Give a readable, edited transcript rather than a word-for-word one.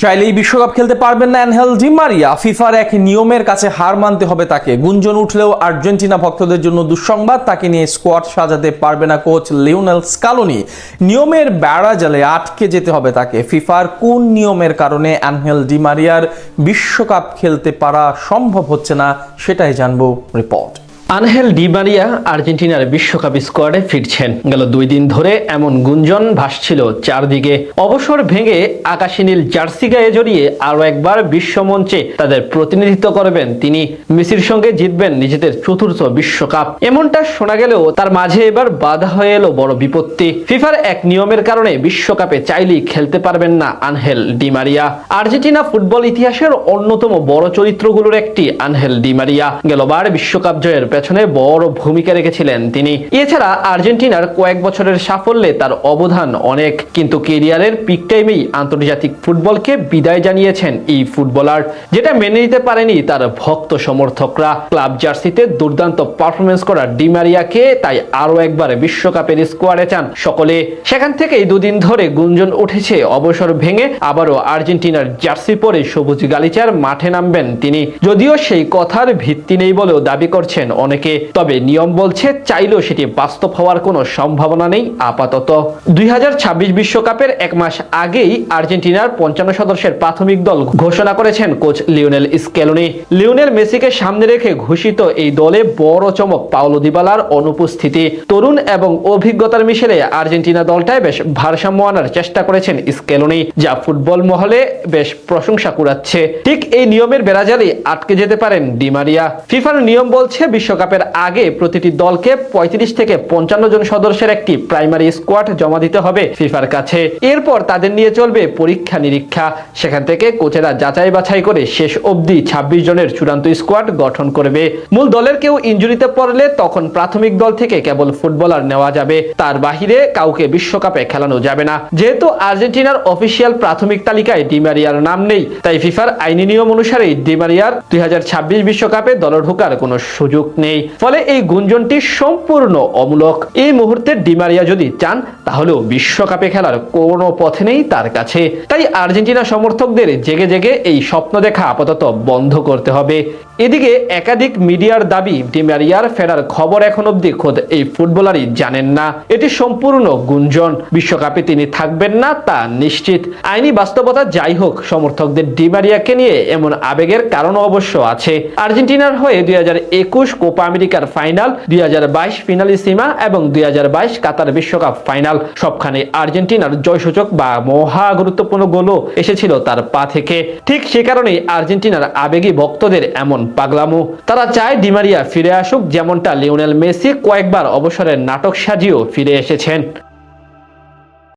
চাইলেই বিশ্বকাপ খেলতে পারবেন না অ্যানহেল ডি মারিয়া। ফিফার এক নিয়মের কাছে হার মানতে হবে তাকে। গুঞ্জন উঠলেও আর্জেন্টিনা ভক্তদের জন্য দুঃসংবাদ, তাকে নিয়ে স্কোয়াড সাজাতে পারবে না কোচ লিওনেল স্কালোনি। নিয়মের বেড়াজালে আটকে যেতে হবে তাকে। ফিফার কোন নিয়মের কারণে অ্যানহেল ডি মারিয়ার বিশ্বকাপ খেলতে পারা সম্ভব হচ্ছে না, সেটাই জানবো রিপোর্ট। আনহেল ডি মারিয়া আর্জেন্টিনার বিশ্বকাপ স্কোয়াডে ফিরছেন। গেল 2 দিন ধরে এমন গুঞ্জন ভাসছিল চারদিকে। অবসর ভেঙে আকাশী নীল জার্সি গায়ে জড়িয়ে আরো একবার বিশ্বমঞ্চে তাদের প্রতিনিধিত্ব করবেন তিনি। মেসির সঙ্গে জিতবেন নিজেদের 4র্থ বিশ্বকাপ, এমনটা শোনা গেলেও তার মাঝে এবার বাধা হয়ে এলো বড় বিপত্তি। ফিফার এক নিয়মের কারণে বিশ্বকাপে চাইলেই খেলতে পারবেন না Angel Di Maria. Argentina football ইতিহাসের অন্যতম বড় চরিত্রগুলোর একটি আনহেল ডি মারিয়া। গেলবার বিশ্বকাপ জয়ের পেছনে বড় ভূমিকা রেখেছিলেন তিনি। এছাড়া আর্জেন্টিনার কয়েক বছরের সাফল্যে তার অবদান অনেক, কিন্তু কেরিয়ারের পিক টাইমেই আন্তর্জাতিক ফুটবলকে বিদায় জানিয়েছেন এই ফুটবলার, যেটা মেনে নিতে পারেনি তার ভক্ত সমর্থকরা। ক্লাব জার্সিতে দুর্দান্ত পারফরমেন্স করা ডি মারিয়াকে তাই আরো একবার বিশ্বকাপের স্কোয়াডে চান সকলে। সেখান থেকেই 2 দিন ধরে গুঞ্জন উঠেছে অবসর ভেঙে আবারও আর্জেন্টিনার জার্সি পরে সবুজ গালিচার মাঠে নামবেন তিনি। যদিও সেই কথার ভিত্তি নেই বলেও দাবি করছেন অনেকে, তবে নিয়ম বলছে চাইলেও সেটি বাস্তব হওয়ার কোনো সম্ভাবনা নেই আপাতত। 2026 বিশ্বকাপের 1 মাস আগেই আর্জেন্টিনার 55 সদস্যের প্রাথমিক দল ঘোষণা করেছেন কোচ লিওনেল স্কেলোনি। লিওনেল মেসিকে সামনে রেখে ঘোষিত এই দলে বড় চমক পাওলো দিবালার অনুপস্থিতি। তরুণ এবং অভিজ্ঞতার মিশেলে আর্জেন্টিনা দলটায় বেশ ভারসাম্য আনার চেষ্টা করেছেন স্কেলোনি, যা ফুটবল মহলে বেশ প্রশংসা কুড়াচ্ছে। ঠিক এই নিয়মের বেড়াজালে আটকে যেতে পারেন ডি মারিয়া। ফিফার নিয়ম বলছে বিশ্বকাপের আগে প্রতিটি দলকে 35 থেকে 55 জন সদস্যের একটি প্রাইমারি স্কোয়াড জমা দিতে হবে ফিফার কাছে। এরপর তাদের নিয়ে চলবে পরীক্ষা নিরীক্ষা। সেখান থেকে কোচেরা যাচাই বাছাই করে শেষ অবধি 26 জনের চূড়ান্ত স্কোয়াড গঠন করবে। মূল দলের কেউ ইনজুরিতে পড়লে তখন প্রাথমিক দল থেকে কেবল ফুটবলার নেওয়া যাবে, তার বাহিরে কাউকে বিশ্বকাপে খেলানো যাবে না। যেহেতু আর্জেন্টিনার অফিসিয়াল প্রাথমিক তালিকায় ডি মারিয়ার নাম নেই, তাই ফিফার আইনি নিয়ম অনুসারেই ডি মারিয়ার 2026 বিশ্বকাপে দলে ঢোকার কোনো সুযোগ নেই। ফলে এই গুঞ্জনটি সম্পূর্ণ অমূলক। এই মুহূর্তে ডি মারিয়া যদি চান তাহলেও বিশ্বকাপে খেলার কোনো পথে নেই তার কাছে। তাই আর্জেন্টিনা সমর্থকদের জেগে জেগে এই স্বপ্ন দেখা আপাতত বন্ধ করতে হবে। এদিকে একাধিক মিডিয়ার দাবি, ডি মারিয়ার ফেরার খবর এখন অবধি খোদ এই ফুটবলারই জানেন না। এটি সম্পূর্ণ গুঞ্জন। বিশ্বকাপে তিনি থাকবেন না তা নিশ্চিত। আইনি বাস্তবতা যাই হোক, সমর্থকদের ডি মারিয়াকে নিয়ে এমন আবেগের কারণও অবশ্য আছে। আর্জেন্টিনার হয়ে 2021 কোপা আমেরিকার ফাইনাল, 2022 ফিনালিসিমা এবং 2022 কাতার বিশ্বকাপ ফাইনাল, সবখানে আর্জেন্টিনার জয়সূচক বা মহা গুরুত্বপূর্ণ গোলও এসেছিল তার পা থেকে। ঠিক সে কারণেই আর্জেন্টিনার আবেগী ভক্তদের এমন পাগলামো। তারা চায় ডি মারিয়া ফিরে আসুক, যেমনটা লিওনেল মেসি কয়েকবার অবসরের নাটক সাজিয়েও ফিরে এসেছেন।